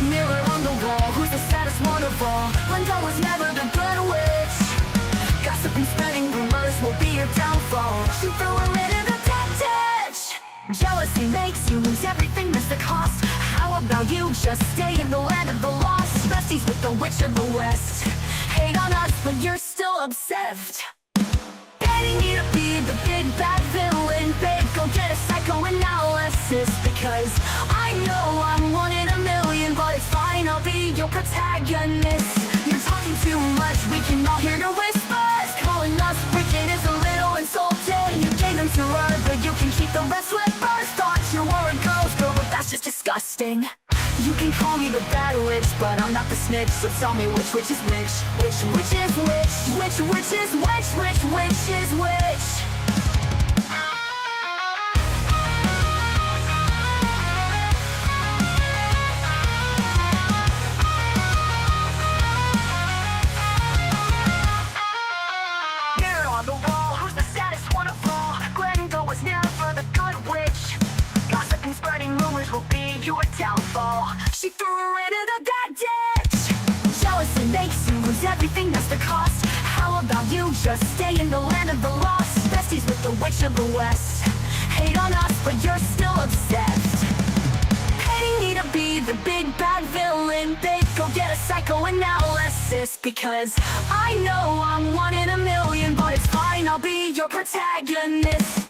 mirror on the wall, who's the saddest one of all? Linda was never the good witch. Gossip and spreading rumors will be your downfall. She threw her into the dead ditch. Jealousy makes you lose everything that's the cost. How about you just stay in the land of the lost? Besties with the witch of the west. Hate on us, but you're still obsessed. Getting me to be the big bad villain, babe, go get a psychoanalysis. Because I know I'm one in a million, but it's fine, I'll be your protagonist. You're talking too much, we can all hear your whispers. Calling us wicked is a little insulting. You gave them to her, but you can keep the rest with birds. Thought you were a girl's girl, but that's just disgusting. You can call me the bad witch, but I'm not the snitch. So tell me which is which? Which is which? Which is which is which? Mirror on the wall, who's the saddest one of all? Glenda was never the good witch. Gossip and spreading rumors will be your downfall. She threw her into the dead ditch. Jealousy makes you lose everything, that's the cost. How about you just stay in the land of the lost? Besties with the witch of the west. Hate on us, but you're still obsessed. Hating me to be the big bad villain, babe, go get a psychoanalysis. Because I know I'm one in a million, but it's fine, I'll be your protagonist.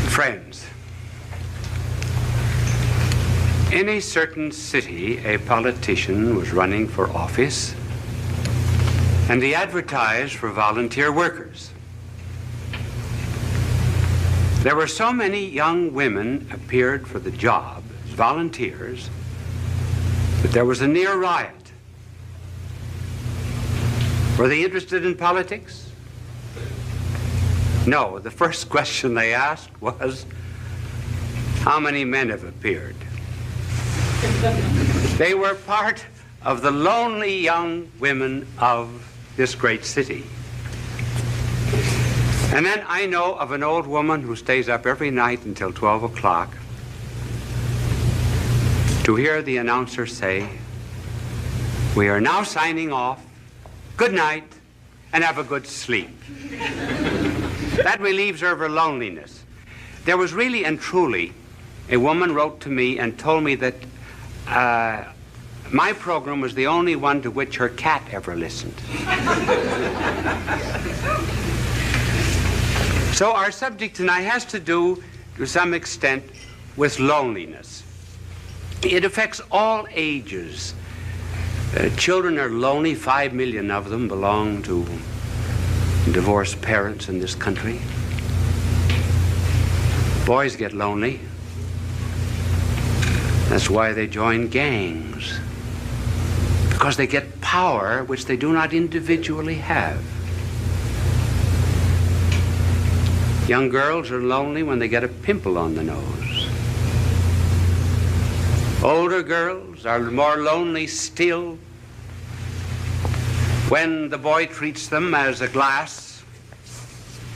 Friends, in a certain city, a politician was running for office, and he advertised for volunteer workers. There were so many young women appeared for the job as volunteers that there was a near riot. Were they interested in politics? No, the first question they asked was, how many men have appeared? They were part of the lonely young women of this great city. And then I know of an old woman who stays up every night until 12 o'clock to hear the announcer say, "We are now signing off. Good night, and have a good sleep." That relieves her of her loneliness. There was really and truly, a woman wrote to me and told me that my program was the only one to which her cat ever listened. So our subject tonight has to do, to some extent, with loneliness. It affects all ages. Children are lonely. 5 million of them belong to divorced parents in this country. Boys get lonely. That's why they join gangs. Because they get power which they do not individually have. Young girls are lonely when they get a pimple on the nose. Older girls are more lonely still when the boy treats them as a glass,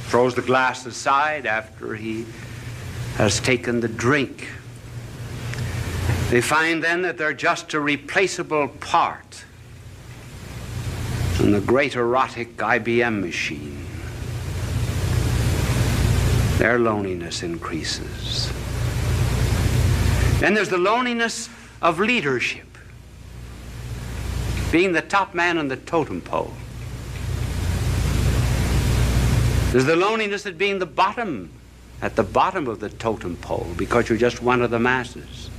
throws the glass aside after he has taken the drink. They find then that they're just a replaceable part in the great erotic IBM machine. Their loneliness increases. Then there's the loneliness of leadership, being the top man on the totem pole. There's the loneliness of being at the bottom of the totem pole, because you're just one of the masses.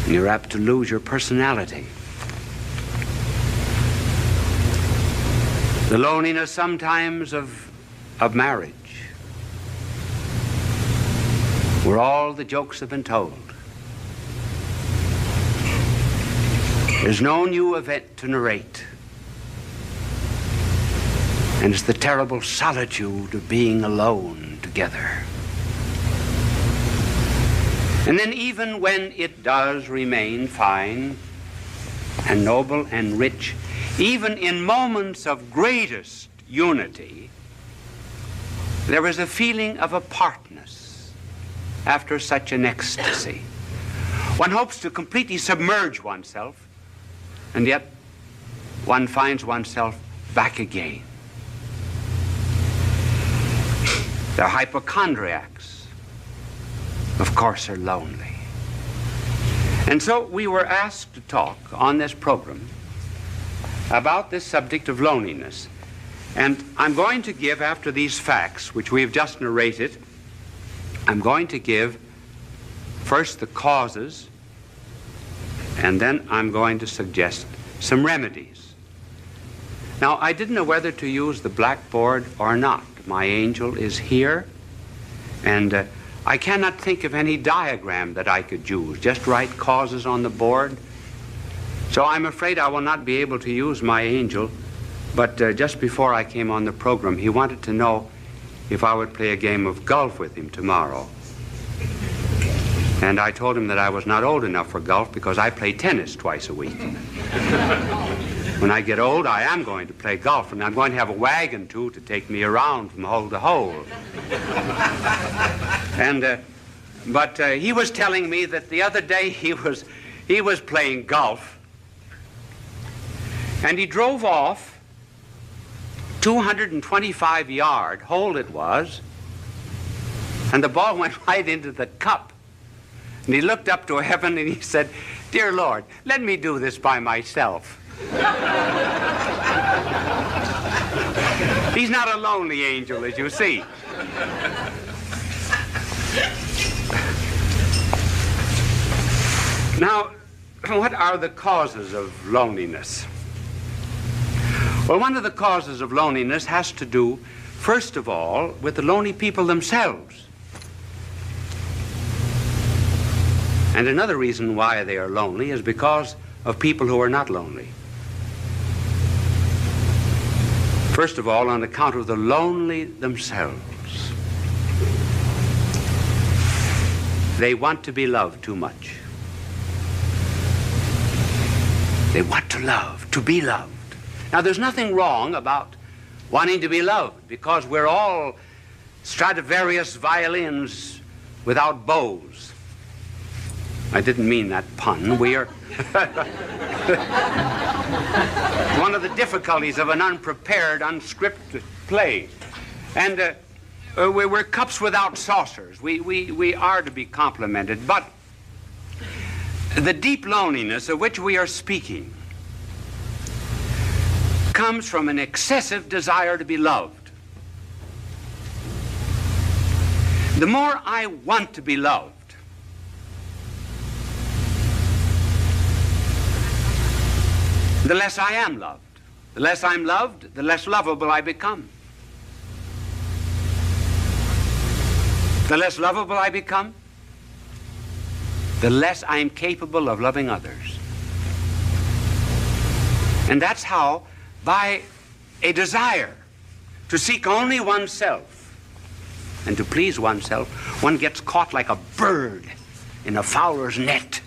And you're apt to lose your personality. The loneliness sometimes of marriage, where all the jokes have been told. There's no new event to narrate. And it's the terrible solitude of being alone together. And then even when it does remain fine and noble and rich, even in moments of greatest unity, there is a feeling of apartness after such an ecstasy. One hopes to completely submerge oneself, and yet one finds oneself back again. The hypochondriacs, of course, are lonely. And so we were asked to talk on this program about this subject of loneliness. And I'm going to give, after these facts, which we've just narrated, I'm going to give first the causes, and then I'm going to suggest some remedies. Now, I didn't know whether to use the blackboard or not. My angel is here, and I cannot think of any diagram that I could use. Just write causes on the board. So I'm afraid I will not be able to use my angel, but just before I came on the program, he wanted to know if I would play a game of golf with him tomorrow. And I told him that I was not old enough for golf because I play tennis twice a week. When I get old, I am going to play golf, and I'm going to have a wagon, too, to take me around from hole to hole. But he was telling me that the other day he was playing golf, and he drove off 225-yard hole it was, and the ball went right into the cup. And he looked up to heaven and he said, "Dear Lord, let me do this by myself." He's not a lonely angel, as you see. Now, what are the causes of loneliness? Well, one of the causes of loneliness has to do, first of all, with the lonely people themselves. And another reason why they are lonely is because of people who are not lonely. First of all, on account of the lonely themselves. They want to be loved too much. They want to love, to be loved. Now, there's nothing wrong about wanting to be loved, because we're all Stradivarius violins without bows. I didn't mean that pun. We are... one of the difficulties of an unprepared, unscripted play. And we're cups without saucers. We are to be complimented. But the deep loneliness of which we are speaking comes from an excessive desire to be loved. The more I want to be loved, the less I am loved. The less I'm loved, the less lovable I become. The less lovable I become, the less I'm capable of loving others. And that's how, by a desire to seek only oneself and to please oneself, one gets caught like a bird in a fowler's net.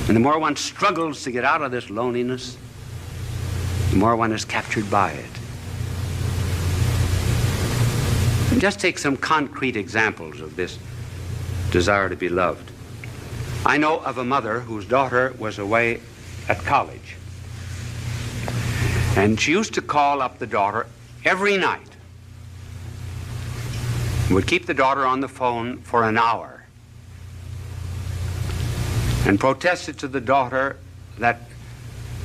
And the more one struggles to get out of this loneliness, the more one is captured by it. And just take some concrete examples of this desire to be loved. I know of a mother whose daughter was away at college. And she used to call up the daughter every night. Would keep the daughter on the phone for an hour. And protested to the daughter that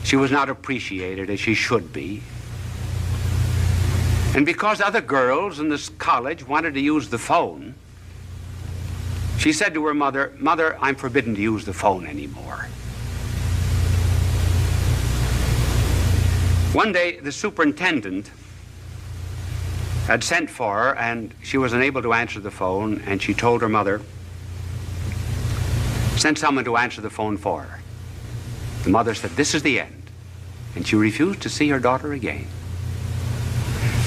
she was not appreciated as she should be. And because other girls in this college wanted to use the phone, she said to her mother, "Mother, I'm forbidden to use the phone anymore." One day, the superintendent had sent for her, and she was unable to answer the phone, and she told her mother, "Send someone to answer the phone for her." The mother said, "This is the end." And she refused to see her daughter again.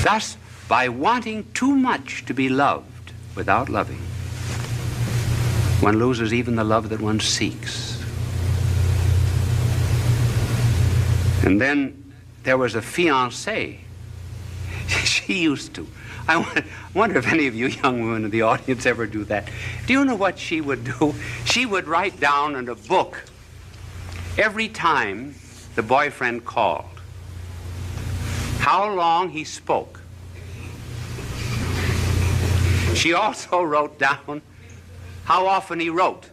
Thus, by wanting too much to be loved without loving, one loses even the love that one seeks. And then there was a fiancée. She used to. I wonder if any of you young women in the audience ever do that. Do you know what she would do? She would write down in a book every time the boyfriend called how long he spoke. She also wrote down how often he wrote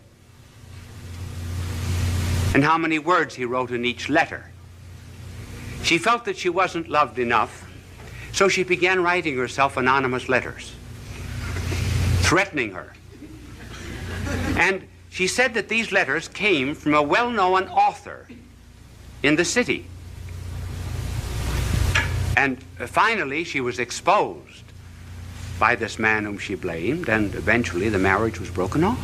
and how many words he wrote in each letter. She felt that she wasn't loved enough, so she began writing herself anonymous letters, threatening her. And she said that these letters came from a well-known author in the city. And finally, she was exposed by this man whom she blamed, and eventually the marriage was broken off.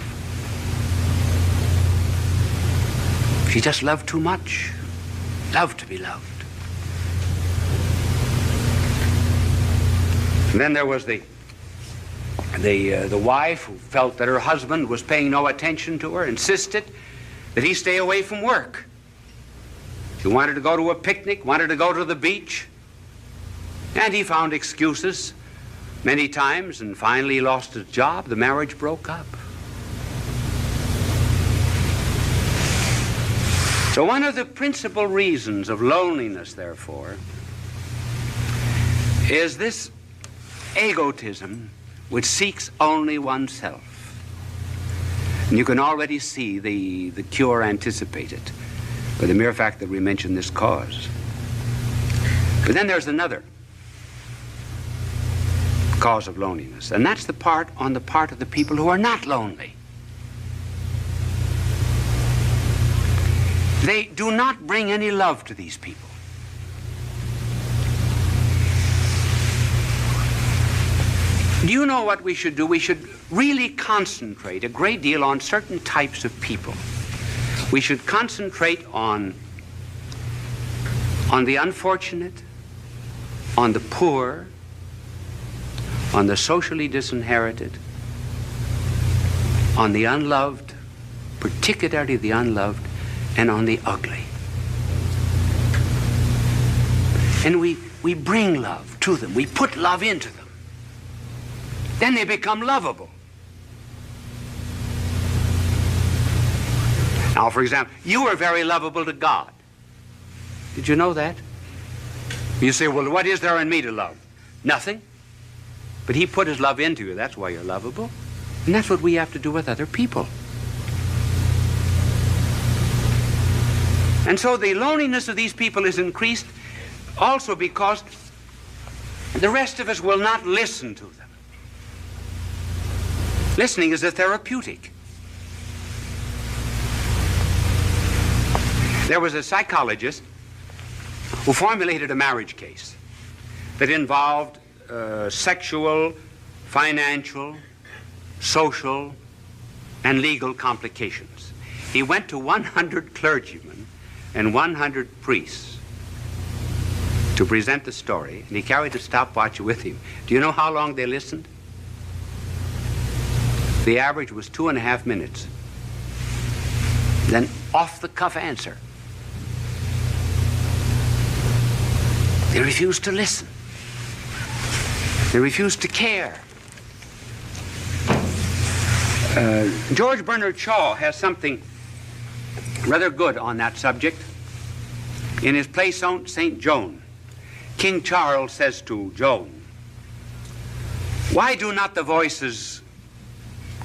She just loved too much, loved to be loved. And then there was the wife who felt that her husband was paying no attention to her, insisted that he stay away from work. She wanted to go to a picnic, wanted to go to the beach, and he found excuses many times, and finally he lost his job. The marriage broke up. So one of the principal reasons of loneliness, therefore, is this egotism which seeks only oneself. And you can already see the cure anticipated by the mere fact that we mention this cause. But then there's another cause of loneliness, and that's on the part of the people who are not lonely. They do not bring any love to these people. Do you know what we should do? We should really concentrate a great deal on certain types of people. We should concentrate on the unfortunate, on the poor, on the socially disinherited, on the unloved, particularly the unloved, and on the ugly. And we bring love to them. We put love into them. Then they become lovable. Now, for example, you are very lovable to God. Did you know that? You say, well, what is there in me to love? Nothing. But he put his love into you. That's why you're lovable. And that's what we have to do with other people. And so the loneliness of these people is increased also because the rest of us will not listen to them. Listening is a therapeutic. There was a psychologist who formulated a marriage case that involved sexual, financial, social, and legal complications. He went to 100 clergymen and 100 priests to present the story, and he carried a stopwatch with him. Do you know how long they listened? The average was 2.5 minutes. Then off-the-cuff answer. They refused to listen. They refused to care. George Bernard Shaw has something rather good on that subject. In his play St. Joan, King Charles says to Joan, "Why do not the voices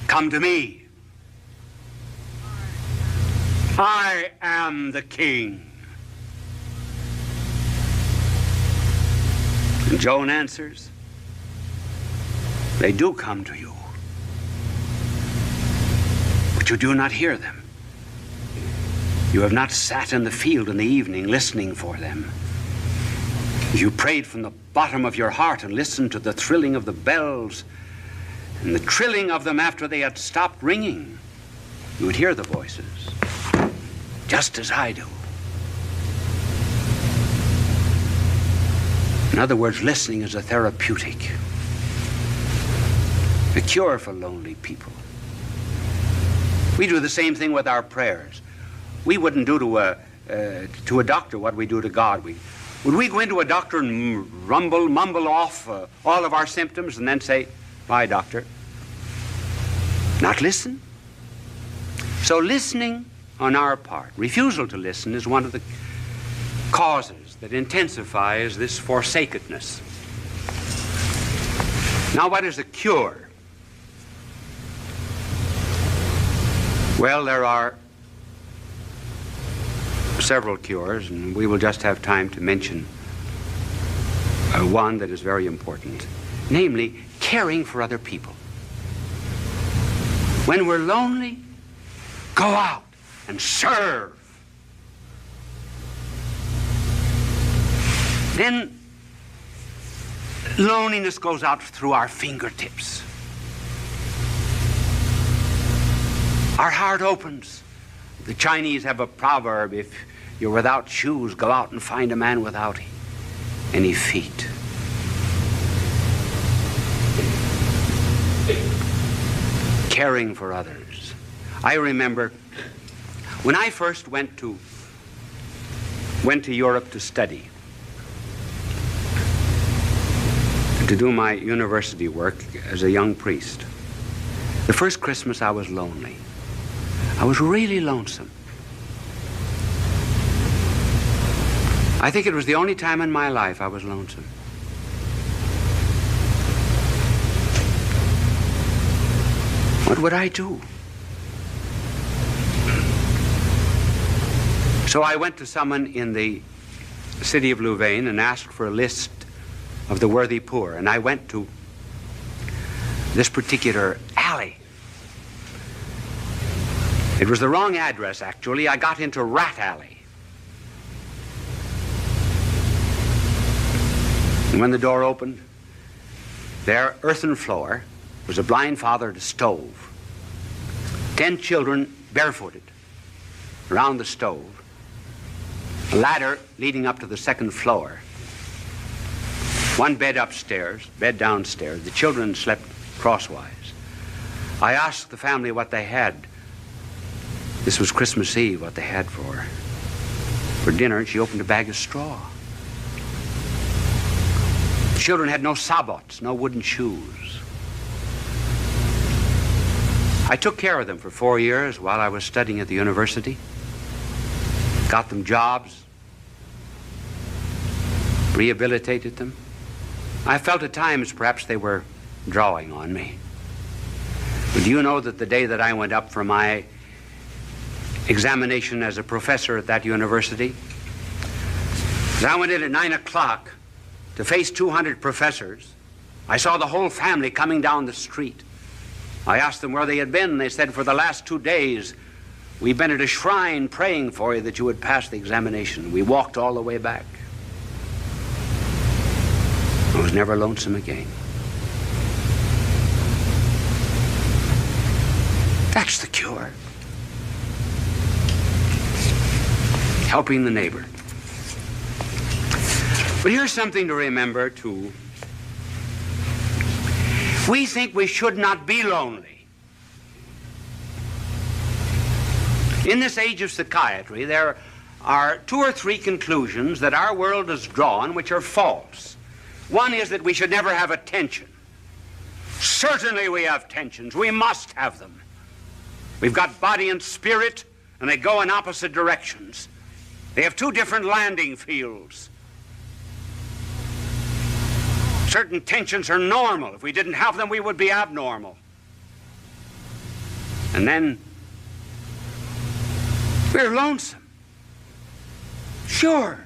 come to me? I am the king." And Joan answers, "They do come to you, but you do not hear them. You have not sat in the field in the evening listening for them. If you prayed from the bottom of your heart and listened to the thrilling of the bells and the trilling of them after they had stopped ringing, you would hear the voices, just as I do. In other words, listening is a therapeutic, a cure for lonely people. We do the same thing with our prayers. We wouldn't do to a doctor what we do to God. Would we go into a doctor and mumble off all of our symptoms and then say, "Bye, doctor"? Not listen. So listening on our part, refusal to listen, is one of the causes that intensifies this forsakenness. Now, what is a cure? Well, there are several cures, and we will just have time to mention one that is very important, namely caring for other people. When we're lonely, go out and serve. Then loneliness goes out through our fingertips. Our heart opens. The Chinese have a proverb: if you're without shoes, go out and find a man without any feet. Caring for others. I remember when I first went to Europe to study, to do my university work as a young priest. The first Christmas I was lonely. I was really lonesome. I think it was the only time in my life I was lonesome. What would I do? So I went to someone in the city of Louvain and asked for a list of the worthy poor. And I went to this particular alley. It was the wrong address, actually. I got into Rat Alley. And when the door opened, there, earthen floor, was a blind father at a stove. 10 children barefooted around the stove. A ladder leading up to the second floor. One bed upstairs, bed downstairs. The children slept crosswise. I asked the family what they had. This was Christmas Eve, what they had for dinner, and she opened a bag of straw. The children had no sabots, no wooden shoes. I took care of them for 4 years while I was studying at the university. Got them jobs, rehabilitated them. I felt at times perhaps they were drawing on me. But do you know that the day that I went up for my examination as a professor at that university, as I went in at 9 o'clock to face 200 professors, I saw the whole family coming down the street. I asked them where they had been, and they said, for the last 2 days, we've been at a shrine praying for you that you would pass the examination. We walked all the way back. I was never lonesome again. That's the cure. Helping the neighbor. But here's something to remember, too. We think we should not be lonely. In this age of psychiatry, there are 2 or 3 conclusions that our world has drawn which are false. One is that we should never have a tension. Certainly we have tensions. We must have them. We've got body and spirit, and they go in opposite directions. They have 2 different landing fields. Certain tensions are normal. If we didn't have them, we would be abnormal. And then we're lonesome. Sure.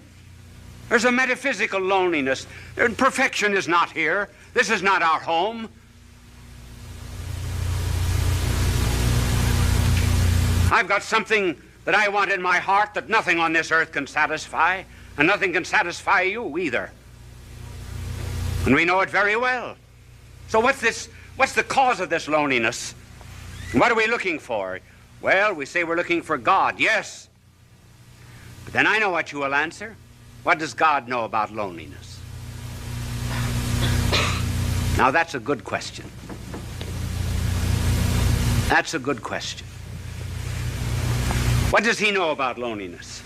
There's a metaphysical loneliness. Perfection is not here. This is not our home. I've got something that I want in my heart that nothing on this earth can satisfy, and nothing can satisfy you either. And we know it very well. So what's the cause of this loneliness? What are we looking for? Well, we say we're looking for God, yes. But then I know what you will answer. What does God know about loneliness? Now, that's a good question. That's a good question. What does he know about loneliness?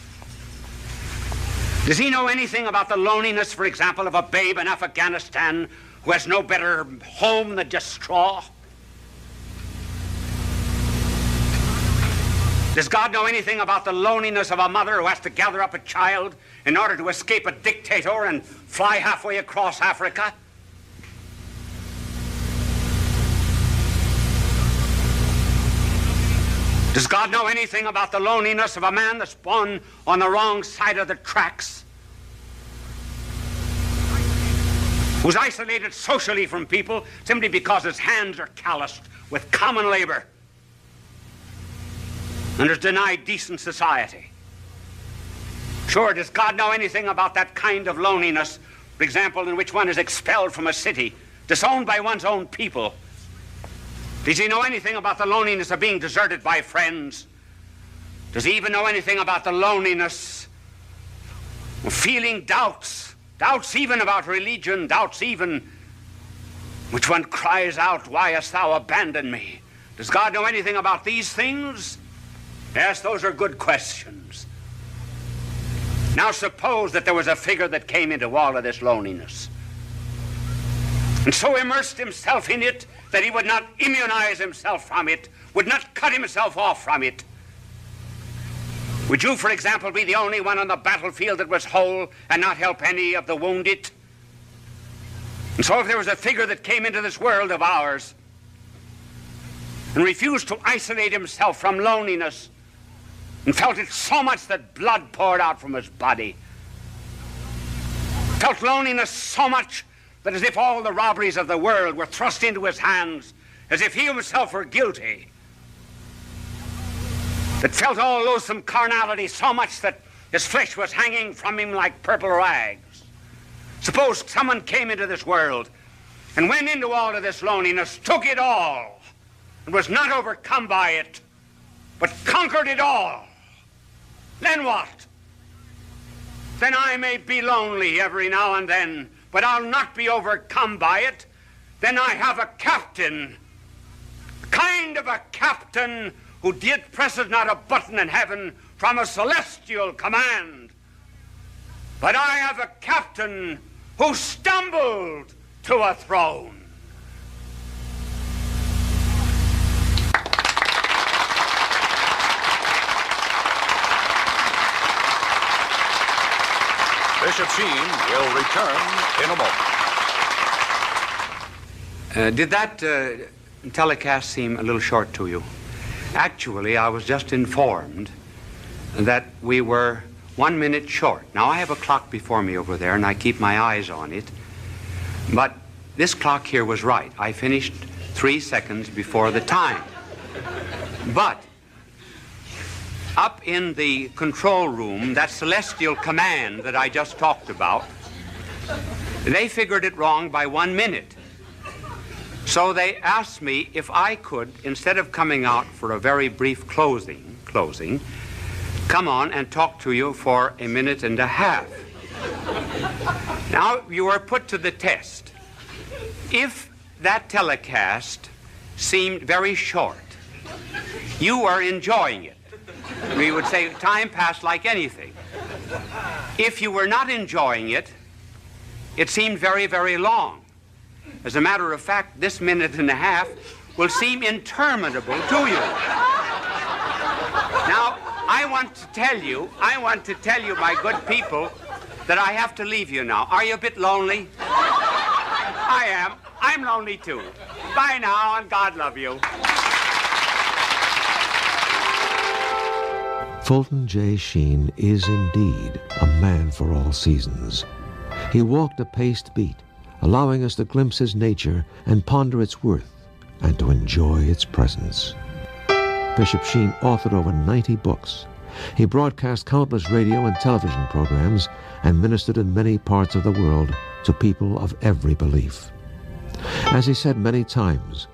Does he know anything about the loneliness, for example, of a babe in Afghanistan who has no better home than just straw? Does God know anything about the loneliness of a mother who has to gather up a child in order to escape a dictator and fly halfway across Africa? Does God know anything about the loneliness of a man that's born on the wrong side of the tracks? Who's isolated socially from people simply because his hands are calloused with common labor and is denied decent society? Sure, does God know anything about that kind of loneliness, for example, in which one is expelled from a city, disowned by one's own people? Does he know anything about the loneliness of being deserted by friends? Does he even know anything about the loneliness of feeling doubts? Doubts even about religion, doubts even which one cries out, "Why hast thou abandoned me?" Does God know anything about these things? Yes, those are good questions. Now suppose that there was a figure that came into all of this loneliness and so immersed himself in it that he would not immunize himself from it, would not cut himself off from it. Would you, for example, be the only one on the battlefield that was whole and not help any of the wounded? And so if there was a figure that came into this world of ours and refused to isolate himself from loneliness and felt it so much that blood poured out from his body, felt loneliness so much that as if all the robberies of the world were thrust into his hands, as if he himself were guilty, that felt all loathsome carnality so much that his flesh was hanging from him like purple rags. Suppose someone came into this world and went into all of this loneliness, took it all, and was not overcome by it, but conquered it all. Then what? Then I may be lonely every now and then, but I'll not be overcome by it. Then I have a captain, kind of a captain who presses not a button in heaven from a celestial command. But I have a captain who stumbled to a throne. Bishop Sheen will return in a moment. Did that telecast seem a little short to you? Actually, I was just informed that we were 1 minute short. Now, I have a clock before me over there, and I keep my eyes on it. But this clock here was right. I finished 3 seconds before the time. But up in the control room, that celestial command that I just talked about, they figured it wrong by 1 minute. So they asked me if I could, instead of coming out for a very brief closing, come on and talk to you for 1.5 minutes. Now, you are put to the test. If that telecast seemed very short, you are enjoying it. We would say time passed like anything. If you were not enjoying it, it seemed very, very long. As a matter of fact, this 1.5 minutes will seem interminable to you. Now, I want to tell you, my good people, that I have to leave you now. Are you a bit lonely? I am. I'm lonely too. Bye now, and God love you. Fulton J. Sheen is indeed a man for all seasons. He walked a paced beat, allowing us to glimpse his nature and ponder its worth and to enjoy its presence. Bishop Sheen authored over 90 books. He broadcast countless radio and television programs and ministered in many parts of the world to people of every belief. As he said many times,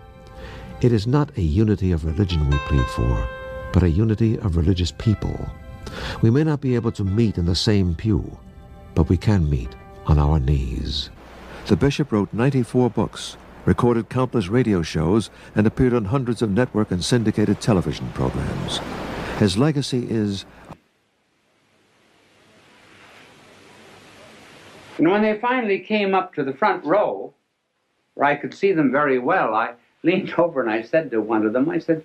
it is not a unity of religion we plead for, but a unity of religious people. We may not be able to meet in the same pew, but we can meet on our knees. The bishop wrote 94 books, recorded countless radio shows, and appeared on hundreds of network and syndicated television programs. His legacy is... And when they finally came up to the front row, where I could see them very well, I leaned over and I said to one of them, I said,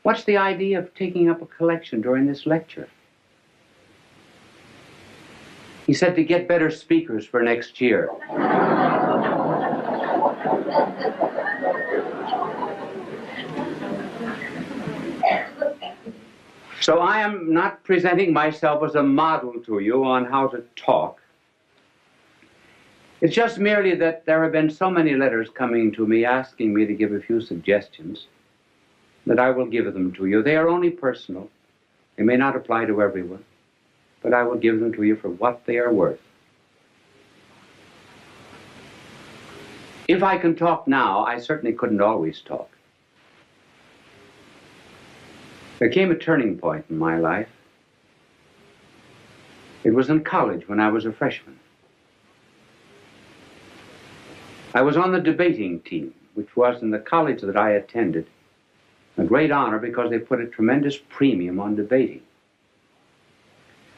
"What's the idea of taking up a collection during this lecture?" He said, "To get better speakers for next year." So I am not presenting myself as a model to you on how to talk. It's just merely that there have been so many letters coming to me asking me to give a few suggestions that I will give them to you. They are only personal. They may not apply to everyone, but I will give them to you for what they are worth. If I can talk now, I certainly couldn't always talk. There came a turning point in my life. It was in college when I was a freshman. I was on the debating team, which was in the college that I attended a great honor because they put a tremendous premium on debating.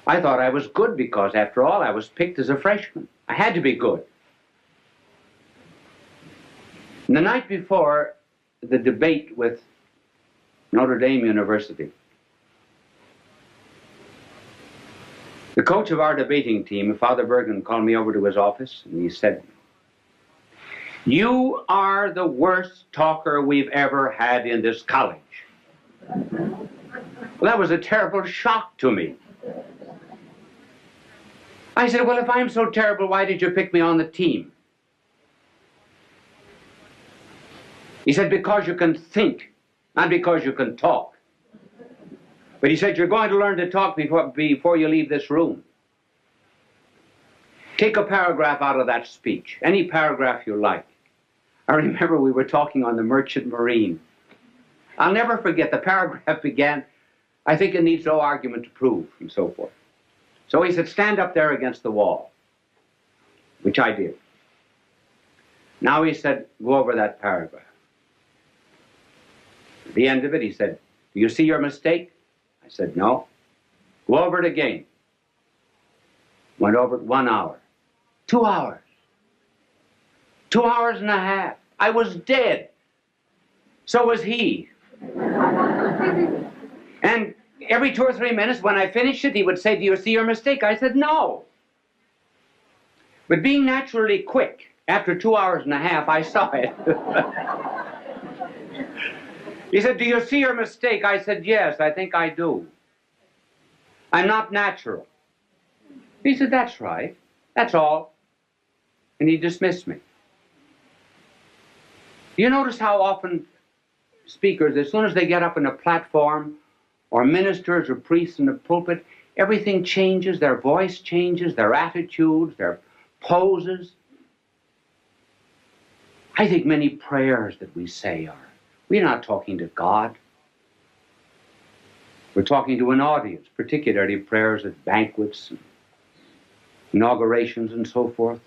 I thought I was good because, after all, I was picked as a freshman. I had to be good. And the night before the debate with Notre Dame University, the coach of our debating team, Father Bergen, called me over to his office and he said, "You are the worst talker we've ever had in this college." Well, that was a terrible shock to me. I said, "Well, if I'm so terrible, why did you pick me on the team?" He said, "Because you can think, not because you can talk." But he said, "You're going to learn to talk before you leave this room. Take a paragraph out of that speech, any paragraph you like." I remember we were talking on the Merchant Marine. I'll never forget, the paragraph began, "I think it needs no argument to prove," and so forth. So he said, "Stand up there against the wall," which I did. Now he said, "Go over that paragraph." At the end of it, he said, "Do you see your mistake?" I said, "No." "Go over it again." Went over it 1 hour, 2 hours, 2 hours and a half. I was dead. So was he. And every 2 or 3 minutes when I finished it, he would say, "Do you see your mistake?" I said, "No." But being naturally quick, after 2 hours and a half, I saw it. He said, "Do you see your mistake?" I said, "Yes, I think I do. I'm not natural." He said, "That's right. That's all." And he dismissed me. You notice how often speakers, as soon as they get up on a platform, or ministers or priests in the pulpit, everything changes, their voice changes, their attitudes, their poses. I think many prayers that we say we're not talking to God. We're talking to an audience, particularly prayers at banquets, and inaugurations, and so forth.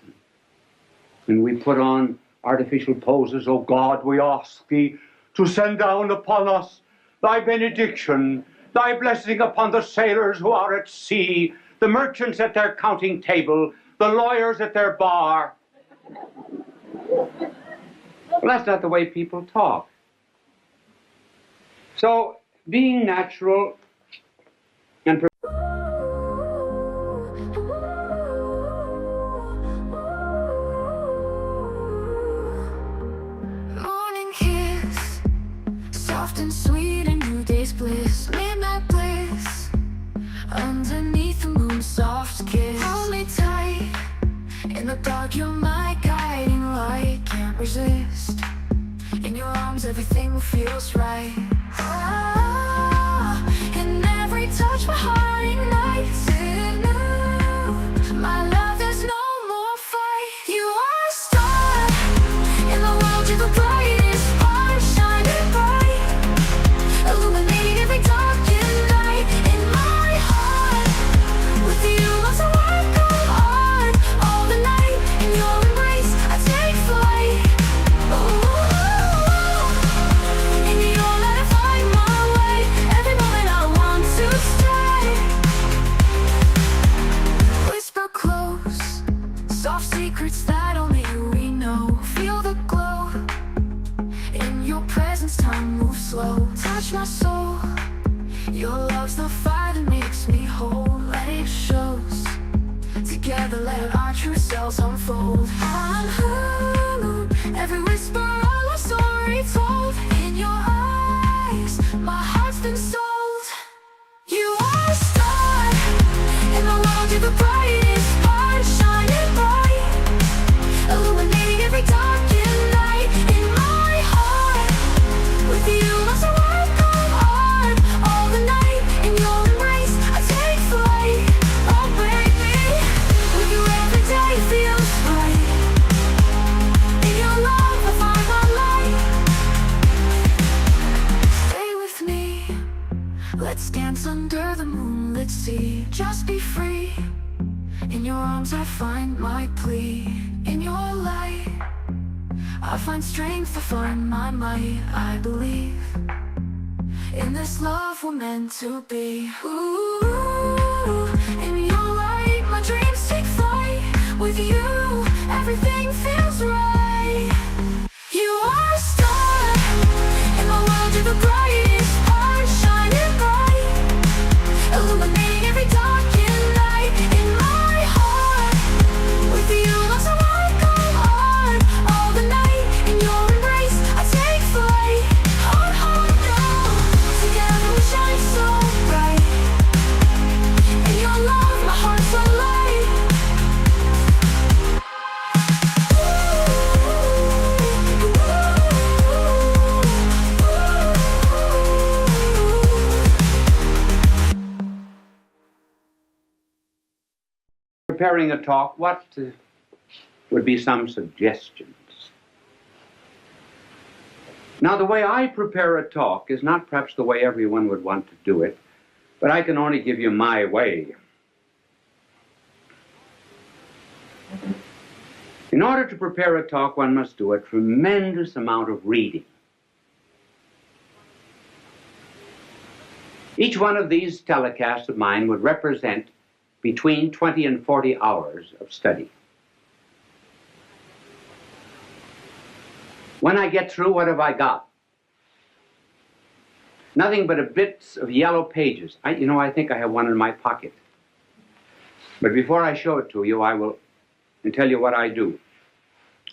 And we put on artificial poses. "Oh God, we ask thee to send down upon us thy benediction, thy blessing upon the sailors who are at sea, the merchants at their counting table, the lawyers at their bar." Well, that's not the way people talk. So, being natural and Morning kiss, soft and sweet, a new day's bliss. Midnight bliss, underneath the moon, soft kiss. Hold me tight, in the dark you're my guiding light. Can't resist, in your arms everything feels right. And every touch my heart ignites. It new, my love, there's no more fight. You are a star in the world, you're the brightest spark, shining bright, illuminating every darkened night. In my heart, with you loves the world go on all the night. In your embrace I take flight. Ooh. secrets that only we know. Feel the glow in your presence, time moves slow. Touch my soul, your love's the fire that makes me whole. Let it shows, together let our true selves unfold. I'm alone, every whisper of a story told. In your eyes, my heart's been sold. You are a star in the world, you're the brightest part, shining bright, illuminating every darkened night. In my heart, with you lost a work of art. All the night, in your embrace, I take flight. Oh baby, with you every day feels right. In your love, I find my light. Stay with me, let's dance under the moonlit sea. Just be free, in your arms I find my plea. In your light, I find strength, I find my might. I believe in this love we're meant to be. Ooh, in your light, my dreams take flight. With you, everything feels right. You are a star in the world, you're the brightest part, shining bright, illuminating every darkened night. In my heart, with you lost a work of art. All the night, in your embrace, I take flight. Oh, oh no, together we shine so bright. In your love, my heart's alight. Preparing a talk, what would be some suggestions? Now, the way I prepare a talk is not perhaps the way everyone would want to do it, but I can only give you my way. In order to prepare a talk, one must do a tremendous amount of reading. Each one of these telecasts of mine would represent between 20 and 40 hours of study. When I get through, what have I got? Nothing but a bits of yellow pages. I think I have one in my pocket. But before I show it to you, I will tell you what I do.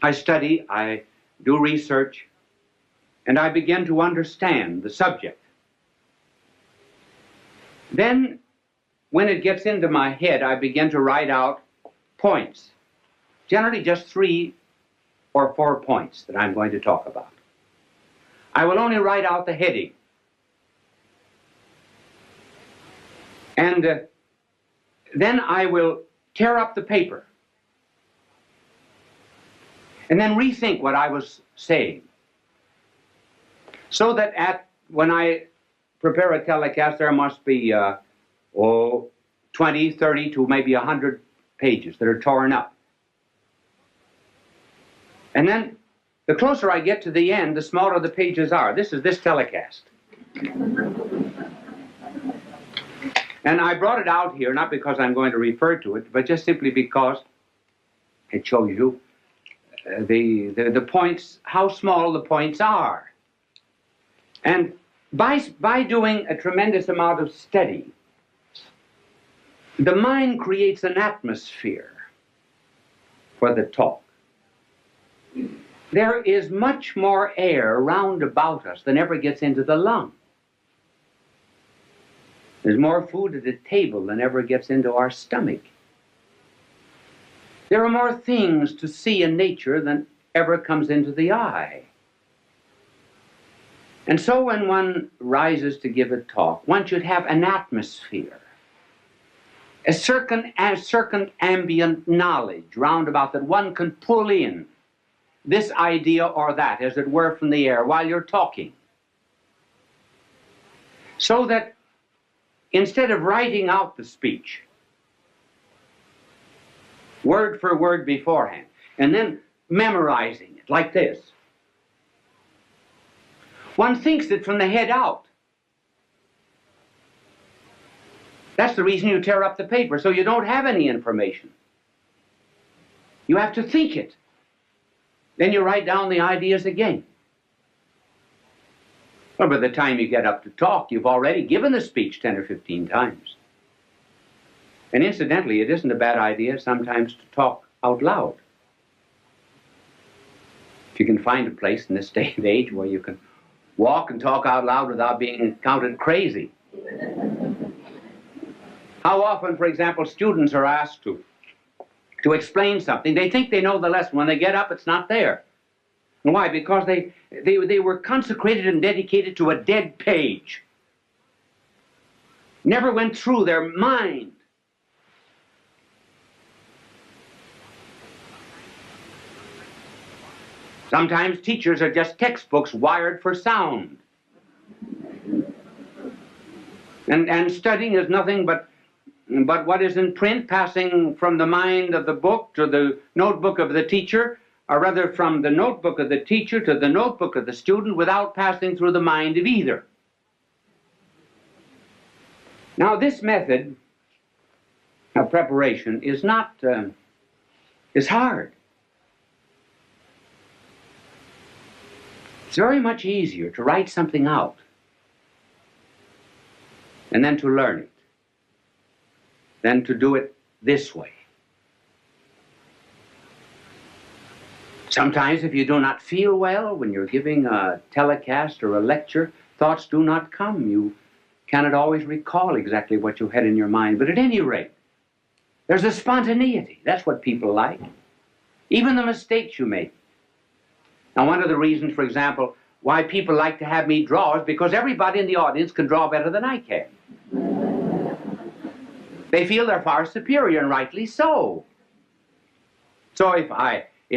I study, I do research, and I begin to understand the subject. Then, when it gets into my head, I begin to write out points, generally just 3 or 4 points that I'm going to talk about. I will only write out the heading. And then I will tear up the paper and then rethink what I was saying, so that when I prepare a telecast, there must be 20, 30 to maybe 100 pages that are torn up. And then the closer I get to the end, the smaller the pages are. This is this telecast. And I brought it out here, not because I'm going to refer to it, but just simply because it shows you the points, how small the points are. And by doing a tremendous amount of study, the mind creates an atmosphere for the talk. There is much more air round about us than ever gets into the lung. There's more food at the table than ever gets into our stomach. There are more things to see in nature than ever comes into the eye. And so when one rises to give a talk, one should have an atmosphere, a circumambient knowledge round about that one can pull in this idea or that, as it were, from the air while you're talking. So that instead of writing out the speech, word for word beforehand, and then memorizing it like this, one thinks it from the head out. That's the reason you tear up the paper, so you don't have any information. You have to think it. Then you write down the ideas again. Well, by the time you get up to talk, you've already given the speech 10 or 15 times. And incidentally, it isn't a bad idea sometimes to talk out loud. If you can find a place in this day and age where you can walk and talk out loud without being counted crazy. How often, for example, students are asked to explain something. They think they know the lesson. When they get up, it's not there. And why? Because they were consecrated and dedicated to a dead page. Never went through their mind. Sometimes teachers are just textbooks wired for sound. And studying is nothing but what is in print, passing from the mind of the book to the notebook of the teacher, or rather from the notebook of the teacher to the notebook of the student without passing through the mind of either. Now, this method of preparation is hard. It's very much easier to write something out and then to learn it than to do it this way. Sometimes if you do not feel well when you're giving a telecast or a lecture, thoughts do not come. You cannot always recall exactly what you had in your mind. But at any rate, there's a spontaneity. That's what people like. Even the mistakes you make. Now, one of the reasons, for example, why people like to have me draw is because everybody in the audience can draw better than I can. They feel they're far superior, and rightly so. So if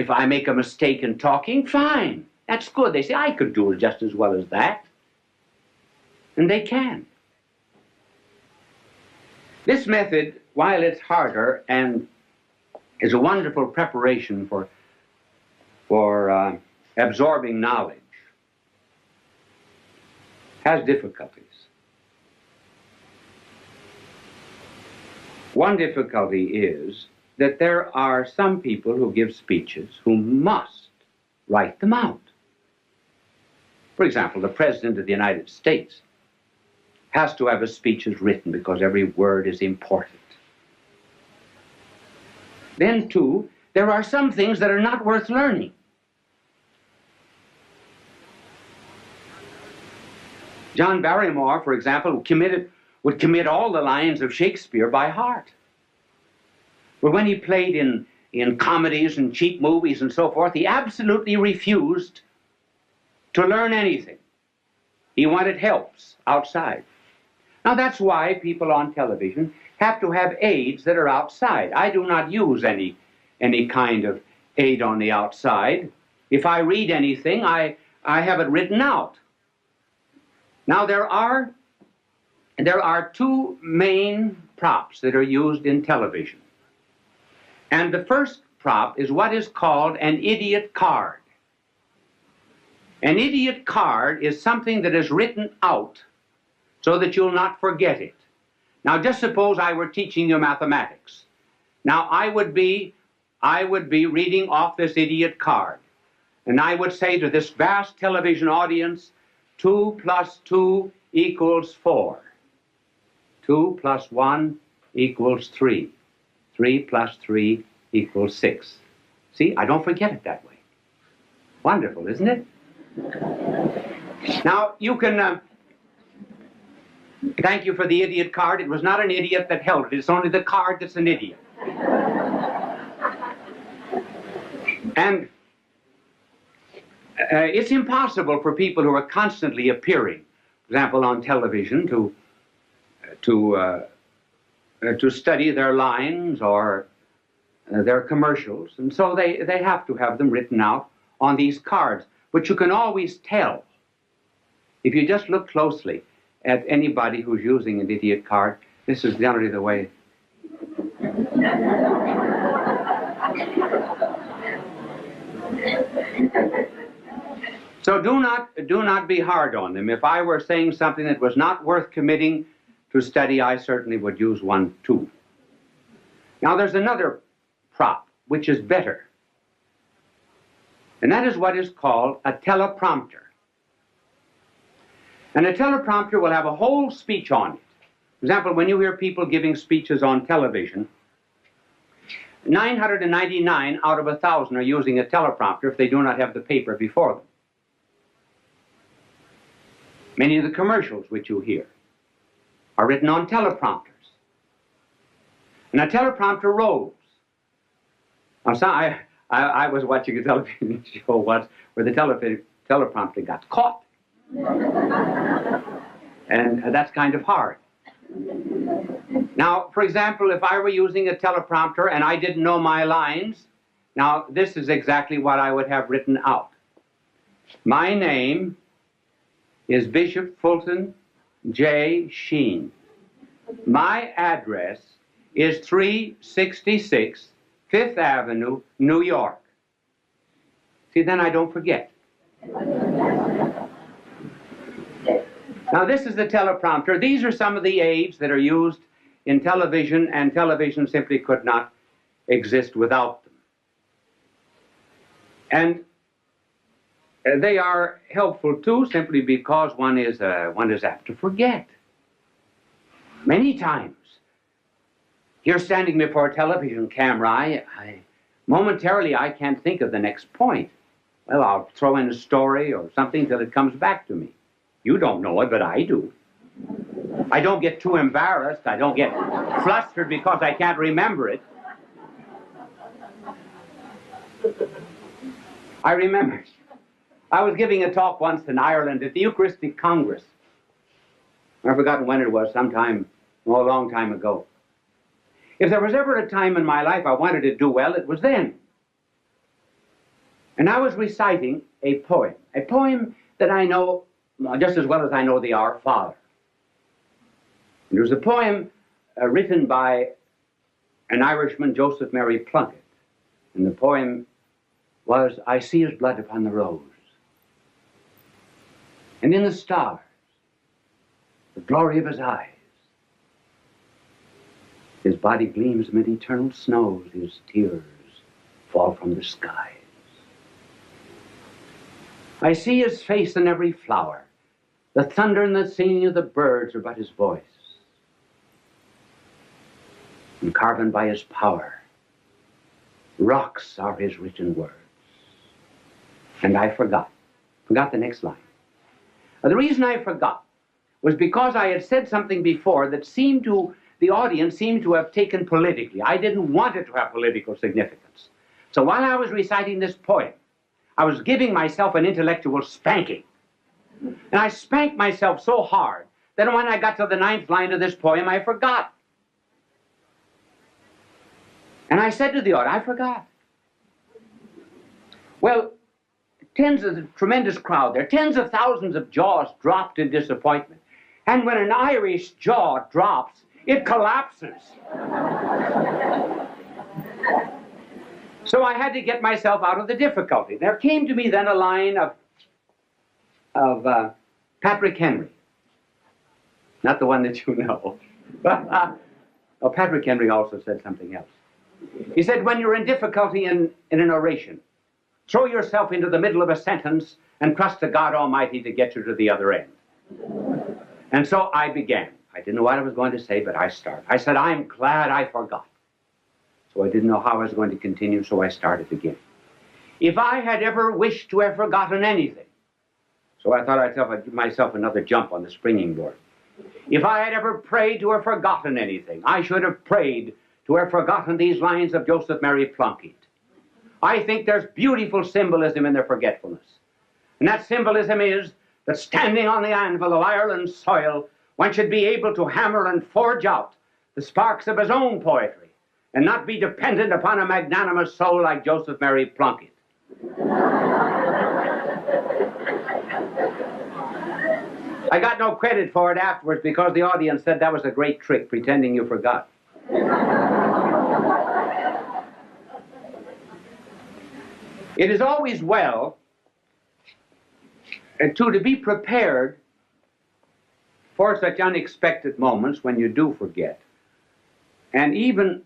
I make a mistake in talking, fine. That's good. They say, I could do it just as well as that. And they can. This method, while it's harder and is a wonderful preparation for absorbing knowledge, has difficulties. One difficulty is that there are some people who give speeches who must write them out. For example, the President of the United States has to have his speeches written because every word is important. Then, too, there are some things that are not worth learning. John Barrymore, for example, would commit all the lines of Shakespeare by heart. But when he played in comedies and cheap movies and so forth, he absolutely refused to learn anything. He wanted helps outside. Now that's why people on television have to have aids that are outside. I do not use any kind of aid on the outside. If I read anything, I have it written out. Now there are two main props that are used in television. And the first prop is what is called an idiot card. An idiot card is something that is written out so that you'll not forget it. Now just suppose I were teaching you mathematics. Now I would be reading off this idiot card. And I would say to this vast television audience, 2 plus 2 equals 4. 2 plus 1 equals 3. 3 plus 3 equals 6. See, I don't forget it that way. Wonderful, isn't it? Now, you can... thank you for the idiot card. It was not an idiot that held it. It's only the card that's an idiot. And it's impossible for people who are constantly appearing, for example, on television, to study their lines or their commercials. And so they have to have them written out on these cards. But you can always tell, if you just look closely at anybody who's using an idiot card, this is generally the way. So do not be hard on them. If I were saying something that was not worth committing to study, I certainly would use one too. Now there's another prop which is better. And that is what is called a teleprompter. And a teleprompter will have a whole speech on it. For example, when you hear people giving speeches on television, 999 out of 1,000 are using a teleprompter if they do not have the paper before them. Many of the commercials which you hear are written on teleprompters. And a teleprompter rolls. Now, I was watching a television show once where the teleprompter got caught. And that's kind of hard. Now, for example, if I were using a teleprompter and I didn't know my lines, now this is exactly what I would have written out. My name is Bishop Fulton J. Sheen. My address is 366 Fifth Avenue, New York. See, then I don't forget. Now, this is the teleprompter. These are some of the aids that are used in television, and television simply could not exist without them. And they are helpful, too, simply because one is apt to forget. Many times, you're standing before a television camera, momentarily I can't think of the next point. Well, I'll throw in a story or something till it comes back to me. You don't know it, but I do. I don't get too embarrassed. I don't get flustered because I can't remember it. I remember, I was giving a talk once in Ireland at the Eucharistic Congress. I've forgotten when it was, sometime, a long time ago. If there was ever a time in my life I wanted to do well, it was then. And I was reciting a poem that I know just as well as I know the Our Father. And it was a poem written by an Irishman, Joseph Mary Plunkett. And the poem was, I see his blood upon the rose, and in the stars, the glory of his eyes. His body gleams amid eternal snows, his tears fall from the skies. I see his face in every flower. The thunder and the singing of the birds are but his voice. And carven by his power, rocks are his written words. And I forgot the next line. The reason I forgot was because I had said something before that the audience seemed to have taken politically. I didn't want it to have political significance. So while I was reciting this poem, I was giving myself an intellectual spanking. And I spanked myself so hard that when I got to the 9th line of this poem, I forgot. And I said to the audience, I forgot. Well, tremendous crowd there, tens of thousands of jaws dropped in disappointment. And when an Irish jaw drops, it collapses. So I had to get myself out of the difficulty. There came to me then a line of Patrick Henry. Not the one that you know. Oh, Patrick Henry also said something else. He said, when you're in difficulty in an oration, throw yourself into the middle of a sentence and trust to God Almighty to get you to the other end. And so I began. I didn't know what I was going to say, but I started. I said, I'm glad I forgot. So I didn't know how I was going to continue, so I started again. If I had ever wished to have forgotten anything, so I thought I'd give myself another jump on the springing board. If I had ever prayed to have forgotten anything, I should have prayed to have forgotten these lines of Joseph Mary Plunkett. I think there's beautiful symbolism in their forgetfulness. And that symbolism is that standing on the anvil of Ireland's soil, one should be able to hammer and forge out the sparks of his own poetry and not be dependent upon a magnanimous soul like Joseph Mary Plunkett. I got no credit for it afterwards because the audience said that was a great trick, pretending you forgot. It is always well to be prepared for such unexpected moments when you do forget. And even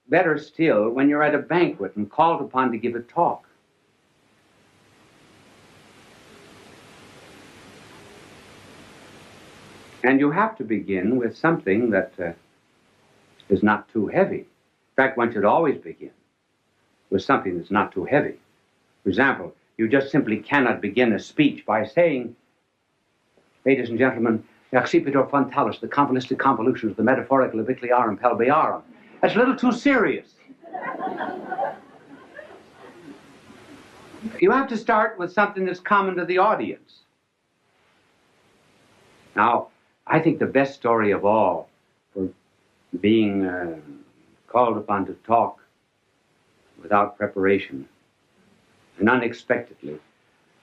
better still, when you're at a banquet and called upon to give a talk. And you have to begin with something that is not too heavy. In fact, one should always begin with something that's not too heavy. For example, you just simply cannot begin a speech by saying, ladies and gentlemen, Accipitor frontalis, the convoluted convolutions, the metaphorical avicliarum pelviarum. That's a little too serious. You have to start with something that's common to the audience. Now, I think the best story of all for being called upon to talk without preparation and unexpectedly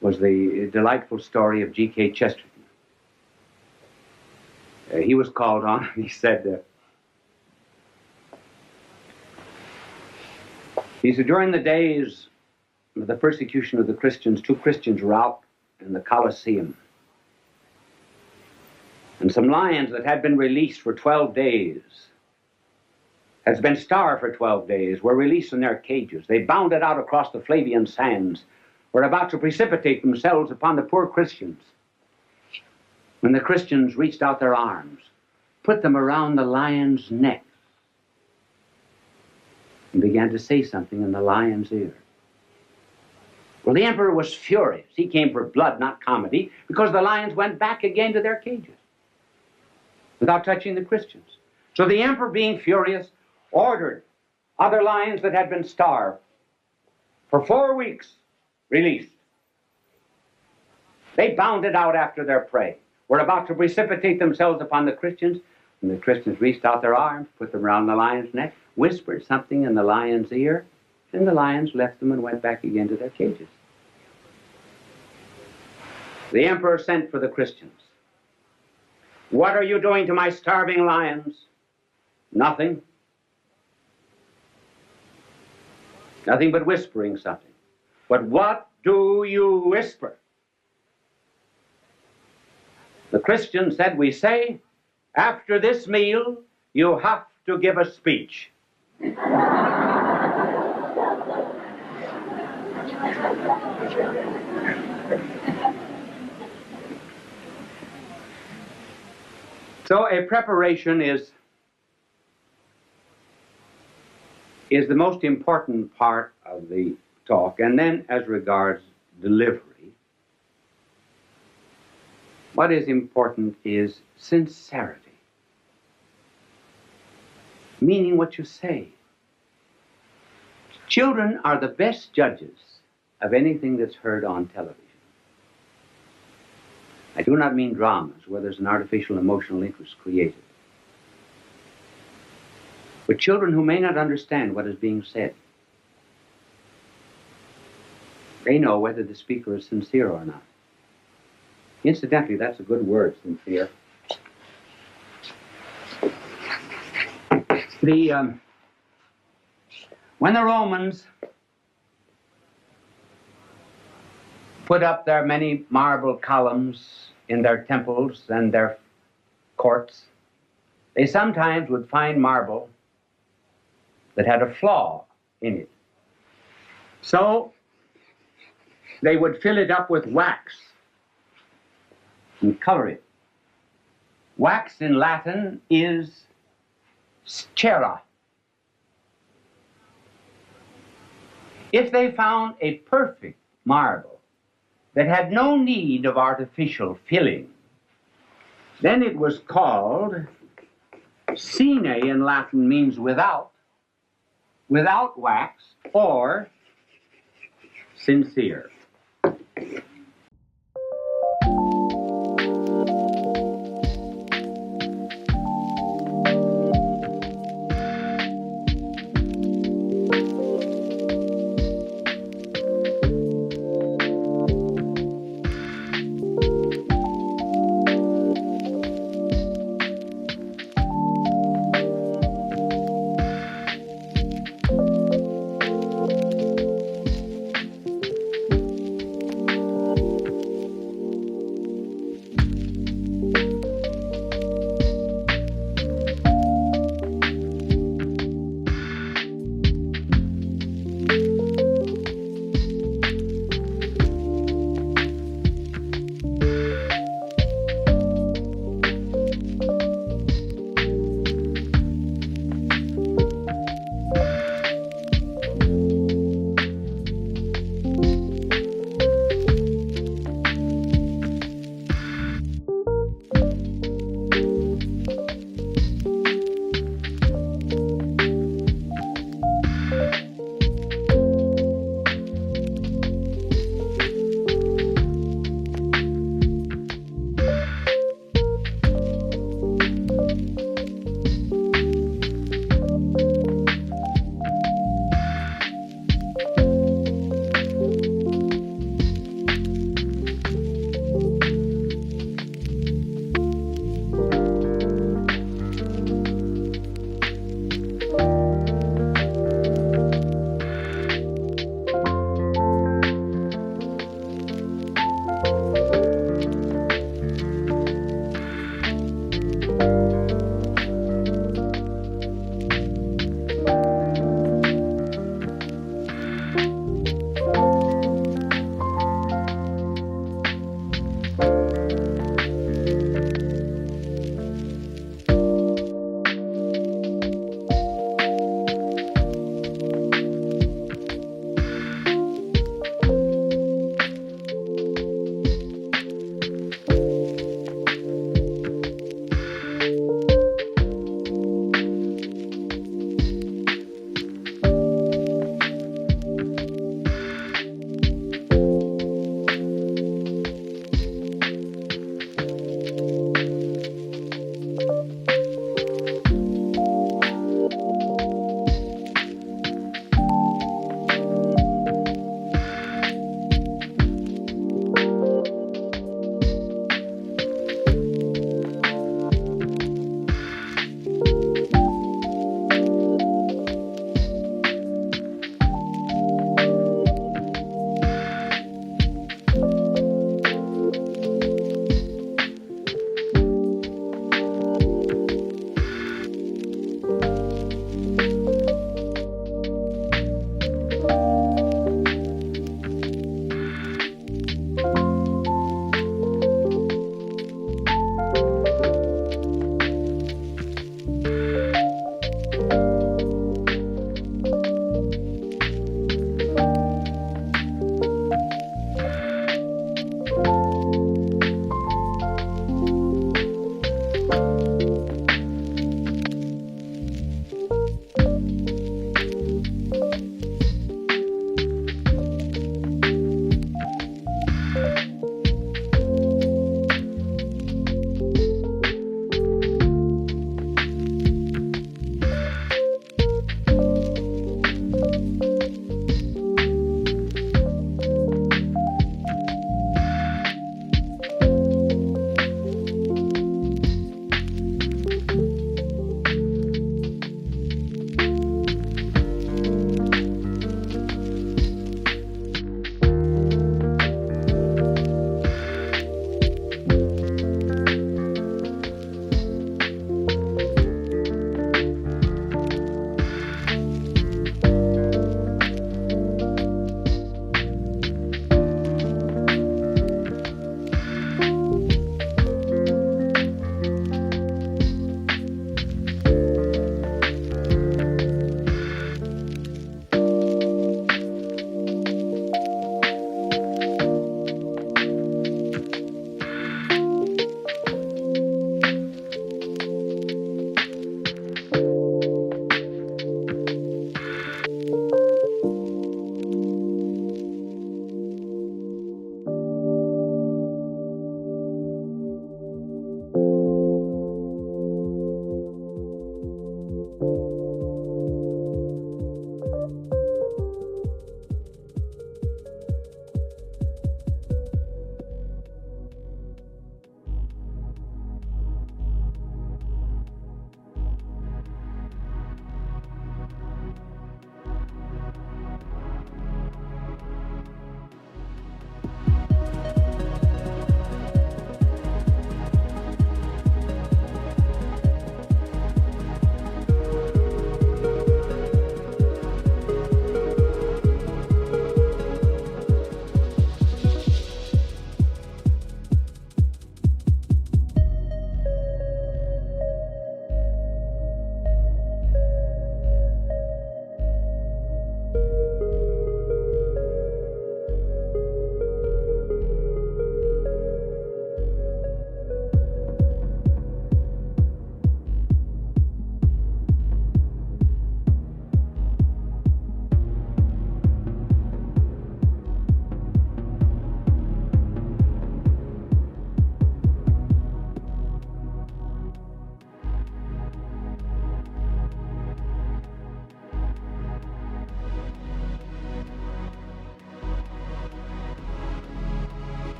was the delightful story of G.K. Chesterton. He was called on, and he said, during the days of the persecution of the Christians, 2 Christians were out in the Colosseum. And some lions that had been released for 12 days, had been starved for 12 days, were released from their cages. They bounded out across the Flavian sands, were about to precipitate themselves upon the poor Christians. When the Christians reached out their arms, put them around the lion's neck, and began to say something in the lion's ear. Well, the emperor was furious. He came for blood, not comedy, because the lions went back again to their cages without touching the Christians. So the emperor, being furious, ordered other lions that had been starved for 4 weeks released. They bounded out after their prey, were about to precipitate themselves upon the Christians, and the Christians reached out their arms, put them around the lion's neck, whispered something in the lion's ear, and the lions left them and went back again to their cages. The emperor sent for the Christians. What are you doing to my starving lions? Nothing. Nothing but whispering something. But what do you whisper? The Christian said, we say, after this meal, you have to give a speech. So a preparation is the most important part of the talk. And then as regards delivery, what is important is sincerity, meaning what you say. Children are the best judges of anything that's heard on television. I do not mean dramas where there's an artificial emotional interest created, but children who may not understand what is being said. They know whether the speaker is sincere or not. Incidentally, that's a good word, sincere. When the Romans put up their many marble columns in their temples and their courts, they sometimes would find marble that had a flaw in it. So they would fill it up with wax and color it. Wax in Latin is cera. If they found a perfect marble that had no need of artificial filling, then it was called sine in Latin, means without wax, or sincere.